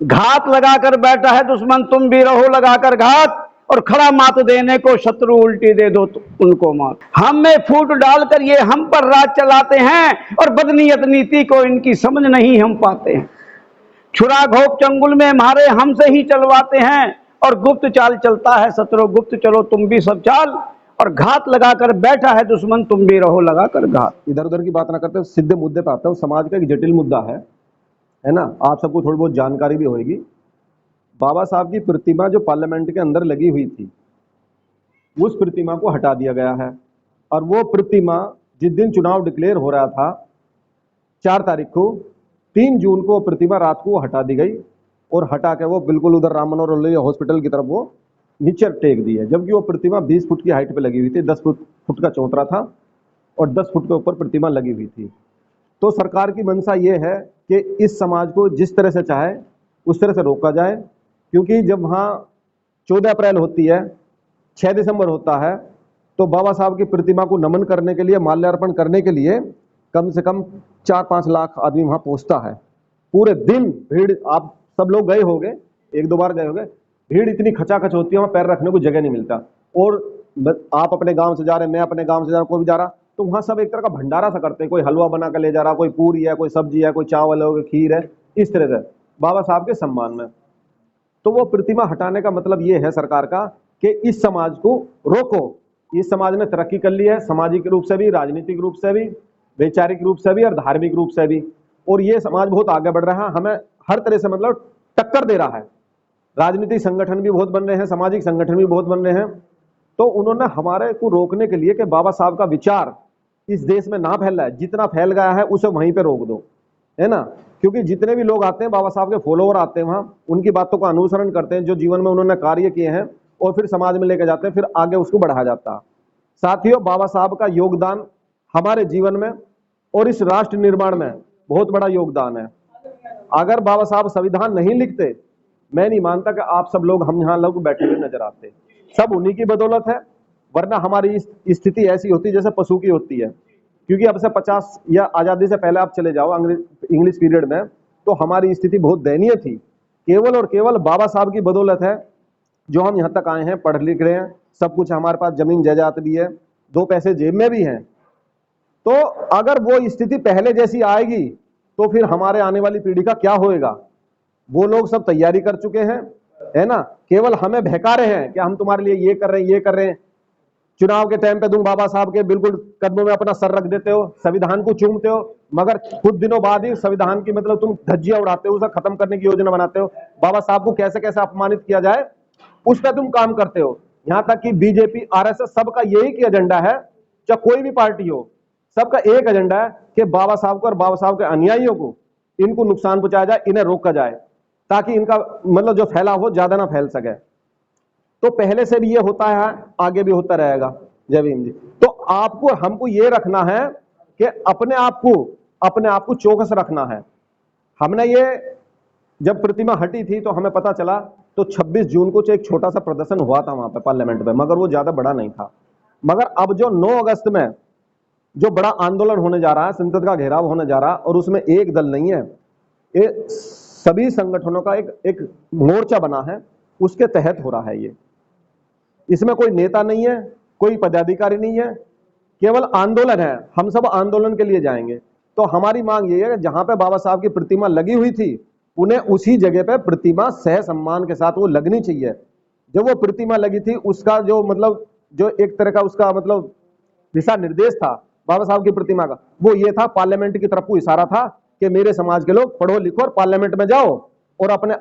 घात लगाकर बैठा है दुश्मन, तुम भी रहो लगाकर घात, और खड़ा मात देने को शत्रु उल्टी दे दो तो उनको मात। हम में फूट डालकर ये हम पर राज चलाते हैं, और बदनीयत नीति को इनकी समझ नहीं हम पाते हैं। छुरा घोप चंगुल में मारे हमसे ही चलवाते हैं, और गुप्त चाल चलता है शत्रु गुप्त, चलो तुम भी सब चाल, और घात लगाकर बैठा है दुश्मन, तुम भी रहो लगाकर घात। इधर उधर की बात ना करते, सीधे मुद्दे पे आता हूँ। समाज का एक जटिल मुद्दा है ना, आप सबको थोड़ी बहुत जानकारी भी होगी। बाबा साहब की प्रतिमा जो पार्लियामेंट के अंदर लगी हुई थी, उस प्रतिमा को हटा दिया गया है। और वो प्रतिमा जिस दिन चुनाव डिक्लेयर हो रहा था 4 तारीख को, 3 जून को प्रतिमा रात को हटा दी गई, और हटा के वो बिल्कुल उधर राम मनोहर लोहिया हॉस्पिटल की तरफ वो नीचे टेक दी है। जबकि वो प्रतिमा 20 फुट की हाइट पे लगी हुई थी, 10 फुट का चौतरा था और 10 फुट के ऊपर प्रतिमा लगी हुई थी। तो सरकार की मंशा ये है कि इस समाज को जिस तरह से चाहे उस तरह से रोका जाए, क्योंकि जब वहाँ 14 अप्रैल होती है, 6 दिसंबर होता है, तो बाबा साहब की प्रतिमा को नमन करने के लिए, माल्यार्पण करने के लिए कम से कम 4-5 लाख आदमी वहाँ पहुँचता है। पूरे दिन भीड़, आप सब लोग गए होंगे, 1-2 बार गए होंगे, भीड़ इतनी खचाखच होती है, वहाँ पैर रखने को जगह नहीं मिलता। और आप अपने गांव से जा रहे हैं, मैं अपने गांव से जा रहा हूँ, कोई भी जा रहा, तो वहाँ सब एक तरह का भंडारा सा करते हैं। कोई हलवा बना कर ले जा रहा, कोई पूरी है, कोई सब्जी है, कोई चावल है, कोई खीर है, इस तरह से बाबा साहब के सम्मान में। तो वो प्रतिमा हटाने का मतलब ये है सरकार का कि इस समाज को रोको। इस समाज ने तरक्की कर ली है, सामाजिक रूप से भी, राजनीतिक रूप से भी, वैचारिक रूप से भी और धार्मिक रूप से भी। और ये समाज बहुत आगे बढ़ रहा है, हमें हर तरह से मतलब टक्कर दे रहा है। राजनीतिक संगठन भी बहुत बन रहे हैं, सामाजिक संगठन भी बहुत बन रहे हैं। तो उन्होंने हमारे को रोकने के लिए कि बाबा साहब का विचार इस देश में ना फैल रहा है, जितना फैल गया है उसे वहीं पे रोक दो, है ना। क्योंकि जितने भी लोग आते हैं, बाबा साहब के फॉलोवर आते हैं, वहाँ उनकी बातों का अनुसरण करते हैं, जो जीवन में उन्होंने कार्य किए हैं, और फिर समाज में लेके जाते हैं, फिर आगे उसको बढ़ाया जाता है। साथियों, बाबा साहब का योगदान हमारे जीवन में और इस राष्ट्र निर्माण में बहुत बड़ा योगदान है। अगर बाबा साहब संविधान नहीं लिखते, मैं नहीं मानता कि आप सब लोग, हम यहाँ लोग बैठे हुए नजर आते। सब उन्हीं की बदौलत है, वरना हमारी स्थिति ऐसी होती जैसे पशु की होती है। क्योंकि अब से 50 या आजादी से पहले आप चले जाओ इंग्लिश पीरियड में, तो हमारी स्थिति बहुत दयनीय थी। केवल और केवल बाबा साहब की बदौलत है जो हम यहाँ तक आए हैं, पढ़ लिख रहे हैं, सब कुछ हमारे पास, जमीन जायदाद भी है, 2 पैसे जेब में भी हैं। तो अगर वो स्थिति पहले जैसी आएगी तो फिर हमारे आने वाली पीढ़ी का क्या होएगा। वो लोग सब तैयारी कर चुके हैं, है ना। केवल हमें बहका रहे हैं कि हम तुम्हारे लिए ये कर रहे हैं, ये कर रहे हैं। चुनाव के टाइम पे तुम बाबा साहब के बिल्कुल कदमों में अपना सर रख देते हो, संविधान को चूमते हो, मगर कुछ दिनों बाद ही संविधान की मतलब तुम धज्जियां उड़ाते हो, उसे खत्म करने की योजना बनाते हो। बाबा साहब को कैसे कैसे अपमानित किया जाए उस पर तुम काम करते हो। यहां तक कि बीजेपी, आरएसएस, सबका यही की एजेंडा है, चाहे कोई भी पार्टी हो, सबका एक एजेंडा है कि बाबा साहब को और बाबा साहब के अनुयायियों को, इनको नुकसान पहुंचाया जाए, इन्हें रोका जाए, ताकि इनका मतलब जो फैलाव हो ज्यादा ना फैल सके। तो पहले से भी ये होता है, आगे भी होता रहेगा। जय भीम जी। तो आपको, हमको ये रखना है कि अपने आप को चौकस रखना है। हमने ये, जब प्रतिमा हटी थी तो हमें पता चला, तो 26 जून को एक छोटा सा प्रदर्शन हुआ था वहां पे पार्लियामेंट में, मगर वो ज्यादा बड़ा नहीं था। मगर अब जो 9 अगस्त में जो बड़ा आंदोलन होने जा रहा है, संसद का घेराव होने जा रहा है, और उसमें एक दल नहीं है, ये सभी संगठनों का एक मोर्चा बना है, उसके तहत हो रहा है ये। इसमें कोई नेता नहीं है, कोई पदाधिकारी नहीं है, केवल आंदोलन है। हम सब आंदोलन के लिए जाएंगे। तो हमारी मांग ये है कि जहां पे बाबा साहब की प्रतिमा लगी हुई थी, उन्हें उसी जगह पे प्रतिमा सह सम्मान के साथ वो लगनी चाहिए। जब वो प्रतिमा लगी थी, उसका जो मतलब, जो एक तरह का उसका मतलब दिशा निर्देश था बाबा साहब की प्रतिमा का, वो ये था, पार्लियामेंट की तरफ को इशारा था कि मेरे समाज के लोग पढ़ो लिखो और पार्लियामेंट में जाओ और अपने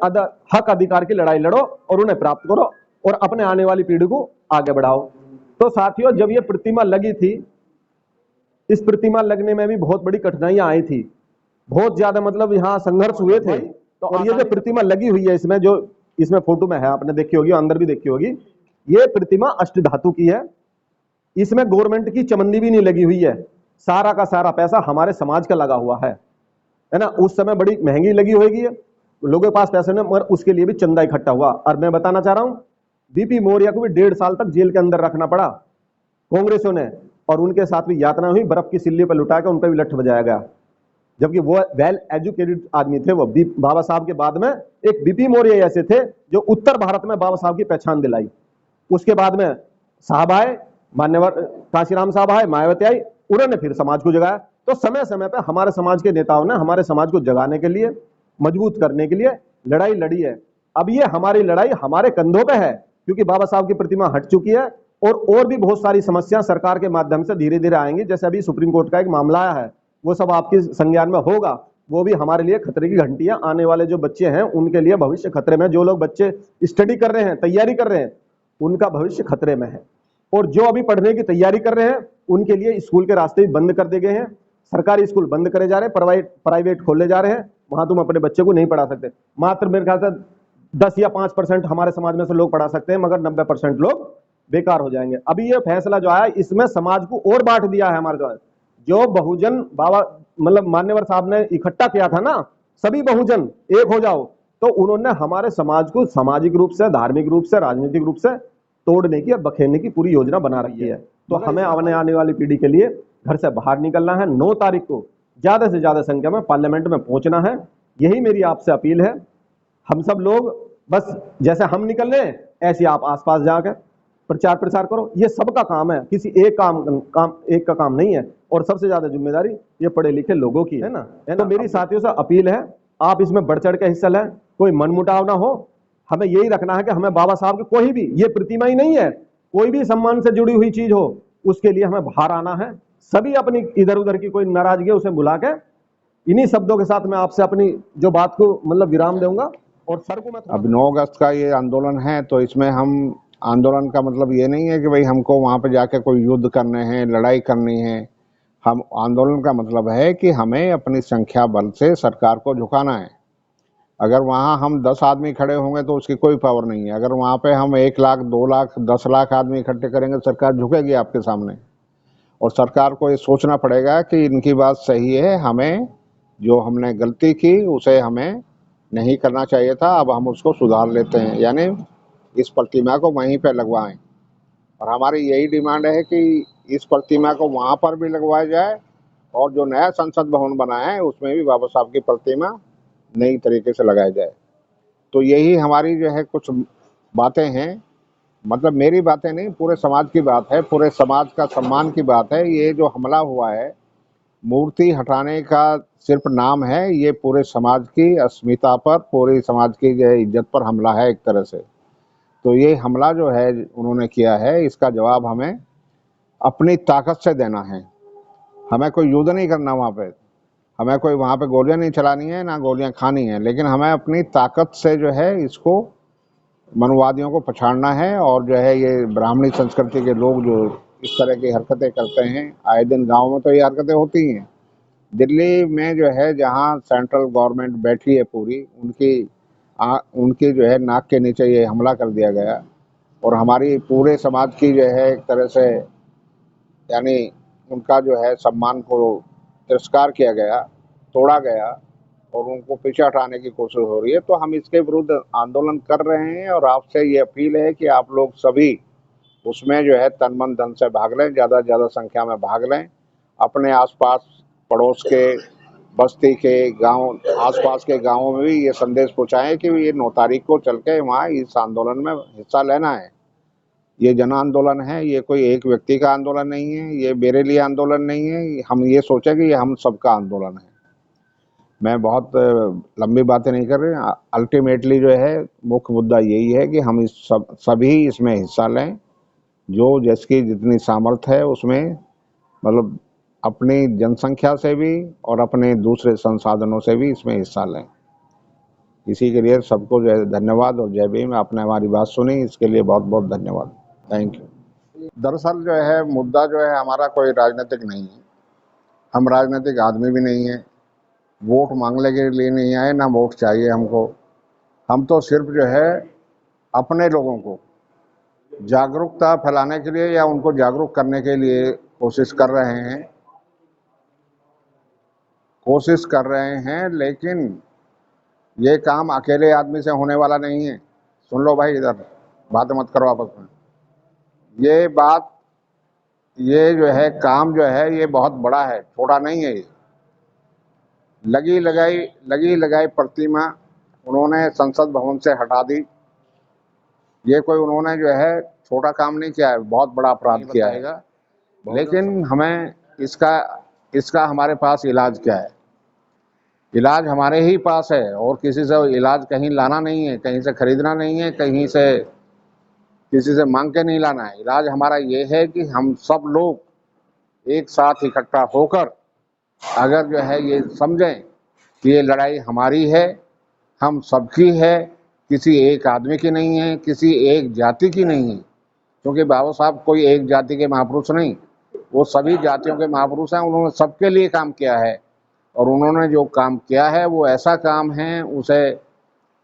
हक अधिकार की लड़ाई लड़ो और उन्हें प्राप्त करो और अपने आने वाली पीढ़ी को आगे बढ़ाओ। तो साथियों, जब ये प्रतिमा लगी थी, इस प्रतिमा लगने में भी बहुत बड़ी कठिनाइयां आई थी, बहुत ज्यादा मतलब यहाँ संघर्ष हुए थे। तो और ये जो प्रतिमा लगी हुई है, इसमें जो इसमें फोटो में है, आपने देखी होगी, अंदर भी देखी होगी, ये प्रतिमा अष्टधातु की है। इसमें गवर्नमेंट की चमन्नी भी नहीं लगी हुई है, सारा का सारा पैसा हमारे समाज का लगा हुआ है ना। उस समय बड़ी महंगी लगी होगी, लोगों के पास पैसे नहीं, मगर उसके लिए भी चंदा इकट्ठा हुआ। और मैं बताना चाह रहा हूं, बीपी मौर्य को भी 1.5 साल तक जेल के अंदर रखना पड़ा कांग्रेसियों ने, और उनके साथ भी यातना हुई, बर्फ की सिल्ली पर लुटा के उन पर भी लठ बजाया गया। जबकि वो वेल एजुकेटेड आदमी थे। वो बाबा साहब के बाद में एक बीपी मौर्य ऐसे थे जो उत्तर भारत में बाबा साहब की पहचान दिलाई। उसके बाद में साहब आए, मान्यवर कांशीराम साहब आए, मायावती आई, उन्होंने फिर समाज को जगाया। तो समय समय पर हमारे समाज के नेताओं ने हमारे समाज को जगाने के लिए, मजबूत करने के लिए लड़ाई लड़ी है। अब ये हमारी लड़ाई हमारे कंधों पे है, क्योंकि बाबा साहब की प्रतिमा हट चुकी है और भी बहुत सारी समस्या सरकार के माध्यम से धीरे धीरे आएंगी। जैसे अभी सुप्रीम कोर्ट का एक मामला आया है, वो सब आपके संज्ञान में होगा। वो भी हमारे लिए खतरे की घंटियां, आने वाले जो बच्चे हैं उनके लिए भविष्य खतरे में। जो लोग बच्चे स्टडी कर रहे हैं, तैयारी कर रहे हैं, उनका भविष्य खतरे में है। और जो अभी पढ़ने की तैयारी कर रहे हैं उनके लिए स्कूल के रास्ते भी बंद कर दिए गए हैं। सरकारी स्कूल बंद करे जा रहे हैं, प्राइवेट खोले जा रहे हैं। वहां तुम अपने बच्चे को नहीं पढ़ा सकते। मात्र मेरे ख्याल से 10 या 5% हमारे समाज में से लोग पढ़ा सकते हैं, मगर 90% लोग बेकार हो जाएंगे। अभी ये फैसला जो आया इसमें समाज को और बांट दिया है हमारे द्वारा। जो बहुजन बाबा मतलब मान्यवर साहब ने इकट्ठा किया था ना, सभी बहुजन एक हो जाओ, तो उन्होंने हमारे समाज को सामाजिक रूप से, धार्मिक रूप से, राजनीतिक रूप से तोड़ने की और बखेरने की पूरी योजना बना रखी है। तो हमें आने वाली पीढ़ी के लिए घर से बाहर निकलना है। 9 तारीख को ज्यादा से ज्यादा संख्या में पार्लियामेंट में पहुंचना है। यही मेरी आपसे अपील है। हम सब लोग बस जैसे हम निकल रहे हैं ऐसे आप आसपास जाकर प्रचार प्रसार करो। ये सबका काम है, किसी एक एक का काम नहीं है। और सबसे ज्यादा जिम्मेदारी ये पढ़े लिखे लोगों की है ना। तो मेरी साथियों से अपील है, आप इसमें बढ़ चढ़ के हिस्सा लें, कोई मनमुटाव ना हो। हमें यही रखना है कि हमें बाबा साहब की कोई भी, ये प्रतिमा ही नहीं है, कोई भी सम्मान से जुड़ी हुई चीज हो, उसके लिए हमें बाहर आना है। सभी अपनी इधर उधर की कोई नाराजगी उसे भुला के, इन्हीं शब्दों के साथ मैं आपसे अपनी जो बात को मतलब विराम दूंगा। और सर को मैं अब 9 अगस्त का ये आंदोलन है, तो इसमें हम आंदोलन का मतलब ये नहीं है कि भाई हमको वहाँ पे जाके कोई युद्ध करने हैं, लड़ाई करनी है। हम आंदोलन का मतलब है कि हमें अपनी संख्या बल से सरकार को झुकाना है। अगर वहाँ हम 10 आदमी खड़े होंगे तो उसकी कोई पावर नहीं है। अगर वहाँ पे हम 1 लाख, 2 लाख, 10 लाख आदमी इकट्ठे करेंगे, सरकार झुकेगी आपके सामने। और सरकार को ये सोचना पड़ेगा कि इनकी बात सही है, हमें जो हमने गलती की उसे हमें नहीं करना चाहिए था, अब हम उसको सुधार लेते हैं, यानी इस प्रतिमा को वहीं पे लगवाएं। और हमारी यही डिमांड है कि इस प्रतिमा को वहाँ पर भी लगवाया जाए, और जो नया संसद भवन बना है उसमें भी बाबा साहब की प्रतिमा नई तरीके से लगाई जाए। तो यही हमारी जो है कुछ बातें हैं, मतलब मेरी बातें नहीं, पूरे समाज की बात है, पूरे समाज का सम्मान की बात है। ये जो हमला हुआ है, मूर्ति हटाने का सिर्फ नाम है, ये पूरे समाज की अस्मिता पर, पूरे समाज की जो इज्जत पर हमला है एक तरह से। तो ये हमला जो है उन्होंने किया है, इसका जवाब हमें अपनी ताकत से देना है। हमें कोई युद्ध नहीं करना वहाँ पे, हमें कोई वहाँ पे गोलियां नहीं चलानी है, ना गोलियां खानी है, लेकिन हमें अपनी ताकत से जो है इसको मनवादियों को पछाड़ना है। और जो है ये ब्राह्मणी संस्कृति के लोग जो इस तरह की हरकतें करते हैं, आए दिन गाँव में तो ये हरकतें होती हैं। दिल्ली में जो है जहाँ सेंट्रल गवर्नमेंट बैठी है पूरी, उनकी जो है नाक के नीचे ये हमला कर दिया गया। और हमारी पूरे समाज की जो है एक तरह से, यानी उनका जो है सम्मान को तिरस्कार किया गया, तोड़ा गया, और उनको पीछे हटाने की कोशिश हो रही है। तो हम इसके विरुद्ध आंदोलन कर रहे हैं, और आपसे ये अपील है कि आप लोग सभी उसमें जो है तन मन धन से भाग लें, ज़्यादा से ज़्यादा संख्या में भाग लें। अपने आसपास पड़ोस के, बस्ती के गांव, आसपास के गांवों में भी ये संदेश पहुंचाएं कि ये 9 तारीख को चल के वहाँ इस आंदोलन में हिस्सा लेना है। ये जन आंदोलन है, ये कोई एक व्यक्ति का आंदोलन नहीं है, ये मेरे लिए आंदोलन नहीं है। हम ये सोचें कि ये हम सबका आंदोलन है। मैं बहुत लंबी बातें नहीं कर रहे। अल्टीमेटली जो है मुख्य मुद्दा यही है कि हम इस सभी इसमें हिस्सा लें, जो जिसकी जितनी सामर्थ्य है उसमें, मतलब अपनी जनसंख्या से भी और अपने दूसरे संसाधनों से भी इसमें हिस्सा लें। इसी के लिए सबको जो है धन्यवाद और जय भीम। आपने हमारी बात सुनी, इसके लिए बहुत बहुत धन्यवाद। Thank you. दरअसल जो है मुद्दा जो है हमारा कोई राजनीतिक नहीं है, हम राजनीतिक आदमी भी नहीं है, वोट मांगने के लिए नहीं आए, ना वोट चाहिए हमको। हम तो सिर्फ जो है अपने लोगों को जागरूकता फैलाने के लिए या उनको जागरूक करने के लिए कोशिश कर रहे हैं, लेकिन ये काम अकेले आदमी से होने वाला नहीं है। सुन लो भाई, इधर बातें मत करो आपस में। ये जो है काम जो है ये बहुत बड़ा है, छोटा नहीं है। लगी लगाई प्रतिमा उन्होंने संसद भवन से हटा दी। ये कोई उन्होंने जो है छोटा काम नहीं किया है, बहुत बड़ा अपराध किया है। लेकिन हमें इसका हमारे पास इलाज क्या है? इलाज हमारे ही पास है और किसी से इलाज कहीं लाना नहीं है, कहीं से खरीदना नहीं है, कहीं से किसी से मांग के नहीं लाना है। इलाज हमारा ये है कि हम सब लोग एक साथ इकट्ठा होकर अगर जो है ये समझें कि ये लड़ाई हमारी है, हम सबकी है, किसी एक आदमी की नहीं है, किसी एक जाति की नहीं है। क्योंकि बाबा साहब कोई एक जाति के महापुरुष नहीं, वो सभी जातियों के महापुरुष हैं। उन्होंने सबके लिए काम किया है और उन्होंने जो काम किया है वो ऐसा काम है उसे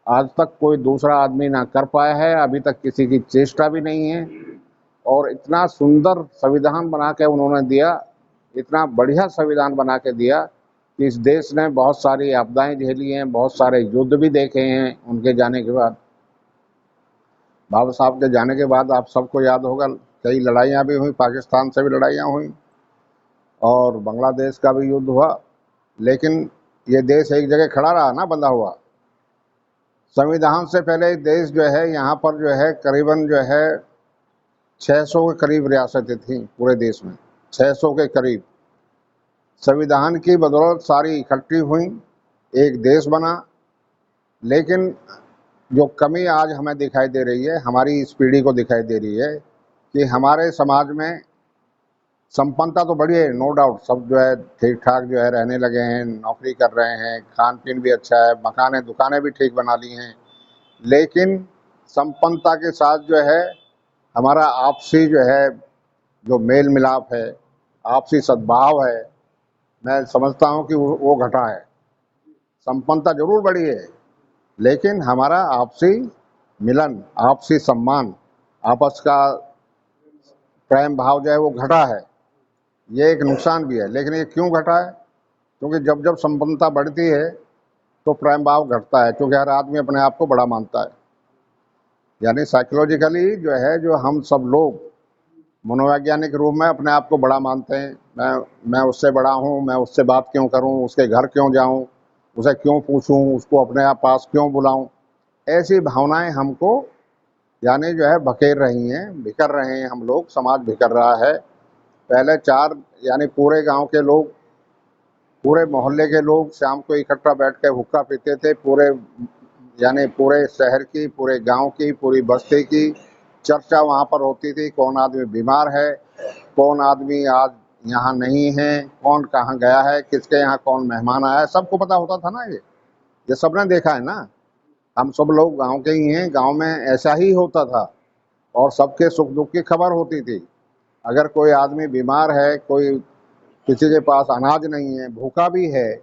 आज तक कोई दूसरा आदमी ना कर पाया है, अभी तक किसी की चेष्टा भी नहीं है। और इतना सुंदर संविधान बना के उन्होंने दिया, इतना बढ़िया संविधान बना के दिया कि इस देश ने बहुत सारी आपदाएं झेली हैं, बहुत सारे युद्ध भी देखे हैं उनके जाने के बाद। बाबा साहब के जाने के बाद आप सबको याद होगा कई लड़ाइयाँ भी हुई, पाकिस्तान से भी लड़ाइयाँ हुई और बांग्लादेश का भी युद्ध हुआ, लेकिन ये देश एक जगह खड़ा रहा ना, बंधा हुआ। संविधान से पहले देश जो है यहाँ पर जो है करीबन जो है 600 के करीब रियासतें थीं पूरे देश में, 600 के करीब। संविधान की बदौलत सारी इकट्ठी हुई, एक देश बना। लेकिन जो कमी आज हमें दिखाई दे रही है, हमारी इस पीढ़ी को दिखाई दे रही है कि हमारे समाज में संपन्नता तो बड़ी है, नो डाउट, सब जो है ठीक ठाक जो है रहने लगे हैं, नौकरी कर रहे हैं, खान पीन भी अच्छा है, मकानें दुकानें भी ठीक बना ली हैं। लेकिन संपन्नता के साथ जो है हमारा आपसी जो है जो मेल मिलाप है, आपसी सद्भाव है, मैं समझता हूँ कि वो घटा है। संपन्नता जरूर बढ़ी है, लेकिन हमारा आपसी मिलन, आपसी सम्मान, आपस का प्रेम भाव जो है वो घटा है। ये एक नुकसान भी है। लेकिन ये क्यों घटा है? क्योंकि जब जब संपन्नता बढ़ती है तो प्रेम भाव घटता है, क्योंकि हर आदमी अपने आप को बड़ा मानता है। यानी साइकोलॉजिकली जो है, जो हम सब लोग मनोवैज्ञानिक रूप में अपने आप को बड़ा मानते हैं। मैं उससे बड़ा हूँ, मैं उससे बात क्यों करूँ, उसके घर क्यों जाऊँ, उसे क्यों पूछूँ, उसको अपने आप पास क्यों बुलाऊँ। ऐसी भावनाएं हमको यानी जो है बखेर रही हैं, बिखर रहे हैं हम लोग, समाज बिखर रहा है। पहले चार यानी पूरे गांव के लोग, पूरे मोहल्ले के लोग शाम को इकट्ठा बैठ के हुक्का पीते थे। पूरे शहर की, पूरे गांव की, पूरी बस्ती की चर्चा वहाँ पर होती थी। कौन आदमी बीमार है, कौन आदमी आज यहाँ नहीं है, कौन कहाँ गया है, किसके यहाँ कौन मेहमान आया है, सबको पता होता था ना। ये सबने देखा है ना, हम सब लोग गांव के ही हैं। गांव में ऐसा ही होता था और सबके सुख दुख की खबर होती थी। अगर कोई आदमी बीमार है, कोई किसी के पास अनाज नहीं है, भूखा भी है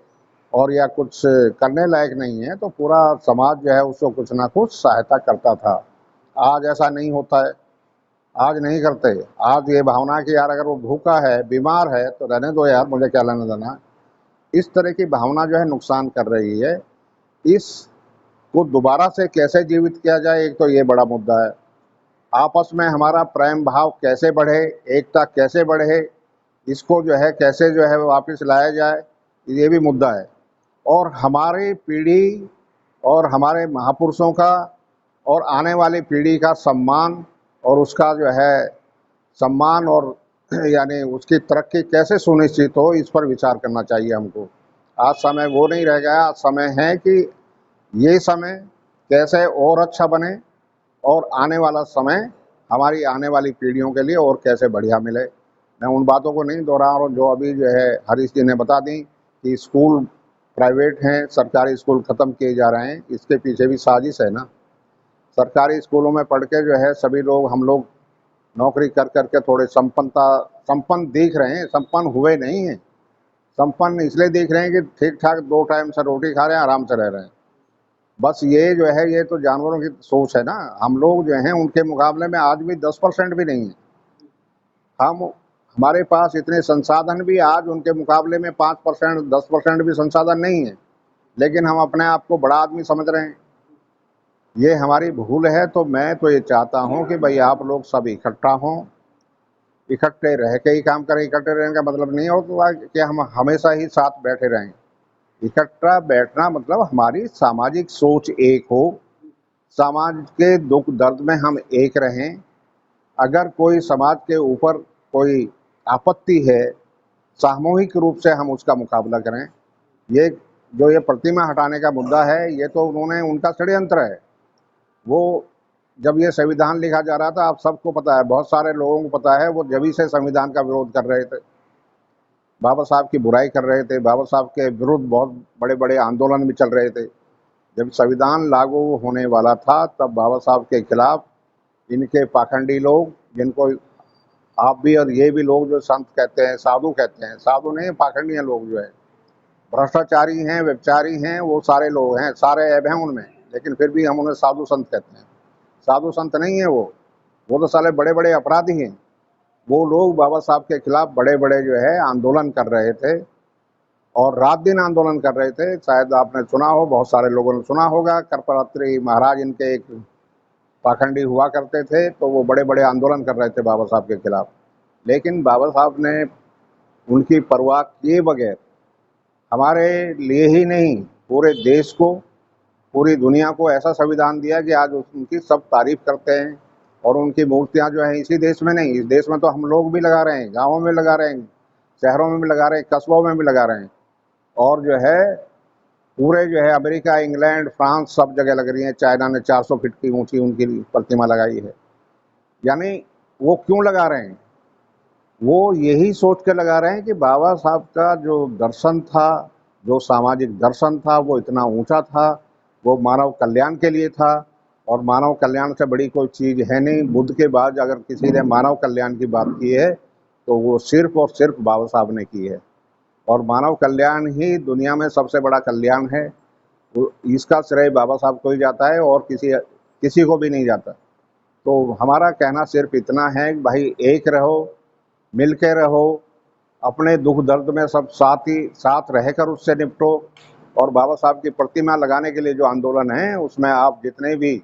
और या कुछ करने लायक नहीं है, तो पूरा समाज जो है उसको कुछ ना कुछ सहायता करता था। आज ऐसा नहीं होता है, आज नहीं करते। आज ये भावना कि यार अगर वो भूखा है, बीमार है तो रहने दो यार, मुझे क्या लेना देना। इस तरह की भावना जो है नुकसान कर रही है। इसको दोबारा से कैसे जीवित किया जाए, एक तो ये बड़ा मुद्दा है। आपस में हमारा प्रेम भाव कैसे बढ़े, एकता कैसे बढ़े, इसको जो है कैसे जो है वापस लाया जाए, ये भी मुद्दा है। और हमारी पीढ़ी और हमारे महापुरुषों का और आने वाली पीढ़ी का सम्मान और उसका जो है सम्मान और यानी उसकी तरक्की कैसे सुनिश्चित हो, इस पर विचार करना चाहिए हमको। आज समय वो नहीं रह गया। आज समय है कि ये समय कैसे और अच्छा बने और आने वाला समय हमारी आने वाली पीढ़ियों के लिए और कैसे बढ़िया मिले। मैं उन बातों को नहीं दोहरा रहा हूँ जो अभी जो है हरीश जी ने बता दी कि स्कूल प्राइवेट हैं, सरकारी स्कूल ख़त्म किए जा रहे हैं। इसके पीछे भी साजिश है ना। सरकारी स्कूलों में पढ़ के जो है सभी लोग, हम लोग नौकरी कर करके थोड़े संपन्न दिख रहे हैं, संपन्न हुए नहीं हैं। संपन्न इसलिए दिख रहे हैं कि ठीक ठाक 2 टाइम से रोटी खा रहे हैं, आराम से रह रहे हैं। बस ये जो है, ये तो जानवरों की सोच है ना। हम लोग जो हैं उनके मुकाबले में आज भी 10% भी नहीं है। हमारे पास इतने संसाधन भी आज उनके मुकाबले में 5%, 10% भी संसाधन नहीं है, लेकिन हम अपने आप को बड़ा आदमी समझ रहे हैं। ये हमारी भूल है। तो मैं तो ये चाहता हूँ कि भाई आप लोग सब इकट्ठा हों, इकट्ठे रह के ही काम करें। इकट्ठे रहने का मतलब नहीं होता कि हम हमेशा ही साथ बैठे रहें। इकट्ठा बैठना मतलब हमारी सामाजिक सोच एक हो, समाज के दुख दर्द में हम एक रहें। अगर कोई समाज के ऊपर कोई आपत्ति है, सामूहिक रूप से हम उसका मुकाबला करें। ये जो ये प्रतिमा हटाने का मुद्दा है, ये तो उन्होंने उनका षड्यंत्र है। वो जब ये संविधान लिखा जा रहा था, आप सबको पता है, बहुत सारे लोगों को पता है, वो जब से संविधान का विरोध कर रहे थे, बाबा साहब की बुराई कर रहे थे, बाबा साहब के विरुद्ध बहुत बड़े बड़े आंदोलन भी चल रहे थे। जब संविधान लागू होने वाला था, तब बाबा साहब के खिलाफ इनके पाखंडी लोग, जिनको आप भी और ये भी लोग जो संत कहते हैं, साधु कहते हैं, साधु नहीं, पाखंडी लोग जो है, भ्रष्टाचारी हैं, व्यभिचारी हैं, वो सारे लोग हैं, सारे ऐब हैं उनमें, लेकिन फिर भी हम उन्हें साधु संत कहते हैं। साधु संत नहीं है वो तो साले बड़े बड़े अपराधी हैं। वो लोग बाबा साहब के खिलाफ बड़े बड़े जो है आंदोलन कर रहे थे और रात दिन आंदोलन कर रहे थे। शायद आपने सुना हो, बहुत सारे लोगों ने सुना होगा, करपरात्री महाराज इनके एक पाखंडी हुआ करते थे, तो वो बड़े बड़े आंदोलन कर रहे थे बाबा साहब के खिलाफ। लेकिन बाबा साहब ने उनकी परवाह किए बगैर हमारे लिए ही नहीं, पूरे देश को, पूरी दुनिया को ऐसा संविधान दिया कि आज उनकी सब तारीफ करते हैं। और उनकी मूर्तियां जो हैं इसी देश में नहीं, इस देश में तो हम लोग भी लगा रहे हैं, गाँवों में लगा रहे हैं, शहरों में भी लगा रहे हैं, कस्बों में भी लगा रहे हैं। और जो है पूरे जो है अमेरिका, इंग्लैंड, फ्रांस, सब जगह लग रही है। चाइना ने 400 फीट की ऊंची उनकी प्रतिमा लगाई है। यानी वो क्यों लगा रहे हैं? वो यही सोच के लगा रहे हैं कि बाबा साहब का जो दर्शन था, जो सामाजिक दर्शन था, वो इतना ऊंचा था, वो मानव कल्याण के लिए था। और मानव कल्याण से बड़ी कोई चीज़ है नहीं। बुद्ध के बाद अगर किसी ने मानव कल्याण की बात की है, तो वो सिर्फ और सिर्फ बाबा साहब ने की है। और मानव कल्याण ही दुनिया में सबसे बड़ा कल्याण है। इसका श्रेय बाबा साहब को ही जाता है और किसी को भी नहीं जाता। तो हमारा कहना सिर्फ इतना है कि भाई एक रहो, मिल के रहो, अपने दुख दर्द में सब साथ रहकर उससे निपटो। और बाबा साहब की प्रतिमा लगाने के लिए जो आंदोलन है, उसमें आप जितने भी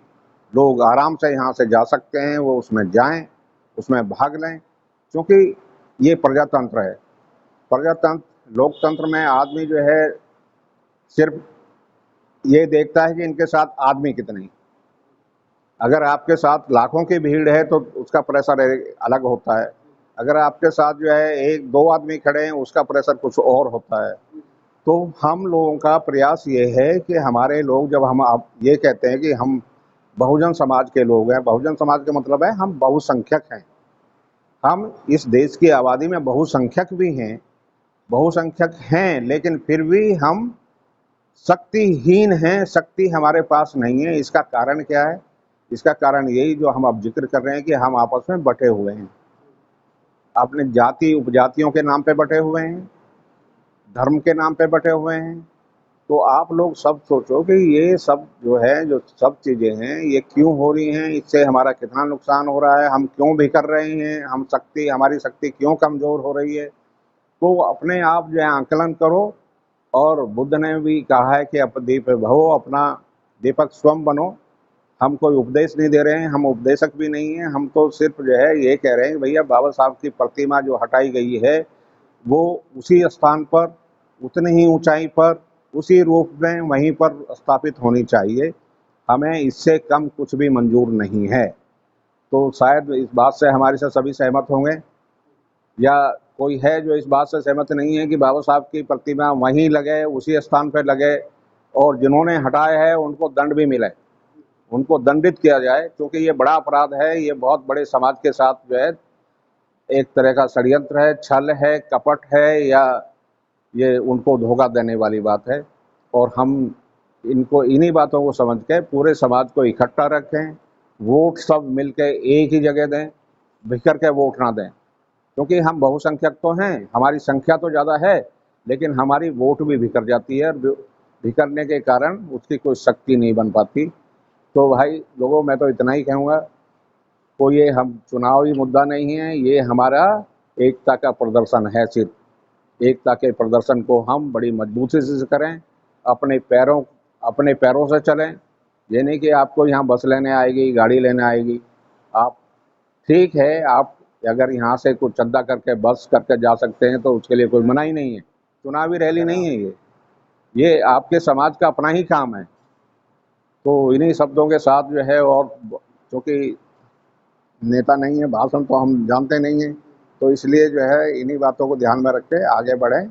लोग आराम से यहाँ से जा सकते हैं, वो उसमें जाएं, उसमें भाग लें। क्योंकि ये प्रजातंत्र है। प्रजातंत्र, लोकतंत्र में आदमी जो है सिर्फ ये देखता है कि इनके साथ आदमी कितने हैं। अगर आपके साथ लाखों की भीड़ है तो उसका प्रेशर अलग होता है। अगर आपके साथ जो है एक दो आदमी खड़े हैं, उसका प्रेशर कुछ और होता है। तो हम लोगों का प्रयास ये है कि हमारे लोग, जब हम आप ये कहते हैं कि हम बहुजन समाज के लोग हैं, बहुजन समाज का मतलब है हम बहुसंख्यक हैं। हम इस देश की आबादी में बहुसंख्यक भी हैं, बहुसंख्यक हैं, लेकिन फिर भी हम शक्तिहीन हैं, शक्ति हमारे पास नहीं है। इसका कारण क्या है? इसका कारण यही जो हम अब जिक्र कर रहे हैं कि हम आपस में बटे हुए हैं, अपने जाति उपजातियों के नाम पे बटे हुए हैं, धर्म के नाम पे बटे हुए हैं। तो आप लोग सब सोचो कि ये सब जो है, जो सब चीज़ें हैं, ये क्यों हो रही हैं, इससे हमारा कितना नुकसान हो रहा है, हम क्यों बिखर रहे हैं, हमारी शक्ति क्यों कमज़ोर हो रही है। तो अपने आप जो है आंकलन करो। और बुद्ध ने भी कहा है कि दीप भवो, अपना दीपक स्वयं बनो। हम कोई उपदेश नहीं दे रहे हैं, हम उपदेशक भी नहीं हैं। हम तो सिर्फ जो है ये कह रहे हैं कि भैया बाबा साहब की प्रतिमा जो हटाई गई है, वो उसी स्थान पर, उतनी ही ऊंचाई पर, उसी रूप में वहीं पर स्थापित होनी चाहिए। हमें इससे कम कुछ भी मंजूर नहीं है। तो शायद इस बात से हमारे से सभी सहमत होंगे, या कोई है जो इस बात से सहमत नहीं है कि बाबा साहब की प्रतिमा वहीं लगे, उसी स्थान पर लगे, और जिन्होंने हटाया है उनको दंड भी मिले, उनको दंडित किया जाए। क्योंकि ये बड़ा अपराध है, ये बहुत बड़े समाज के साथ जो है एक तरह का षड्यंत्र है, छल है, कपट है, या ये उनको धोखा देने वाली बात है। और हम इन्हीं बातों को समझ के पूरे समाज को इकट्ठा रखें, वोट सब मिल के एक ही जगह दें, बिखर के वोट ना दें। क्योंकि हम बहुसंख्यक तो हैं, हमारी संख्या तो ज़्यादा है, लेकिन हमारी वोट भी बिखर जाती है, और बिखरने के कारण उसकी कोई शक्ति नहीं बन पाती। तो भाई लोगों, मैं तो इतना ही कहूँगा, कोई ये हम चुनावी मुद्दा नहीं है, ये हमारा एकता का प्रदर्शन है। सिर्फ एकता के प्रदर्शन को हम बड़ी मजबूती से करें, अपने पैरों से चलें। ये नहीं कि आपको यहाँ बस लेने आएगी, गाड़ी लेने आएगी। आप ठीक है, आप अगर यहाँ से कुछ चंदा करके बस करके जा सकते हैं तो उसके लिए कोई मनाही नहीं है। चुनावी रैली नहीं है ये आपके समाज का अपना ही काम है। तो इन्हीं शब्दों के साथ जो है, और क्योंकि नेता नहीं है, भाषण तो हम जानते नहीं हैं, तो इसलिए जो है इन्हीं बातों को ध्यान में रख के आगे बढ़ें।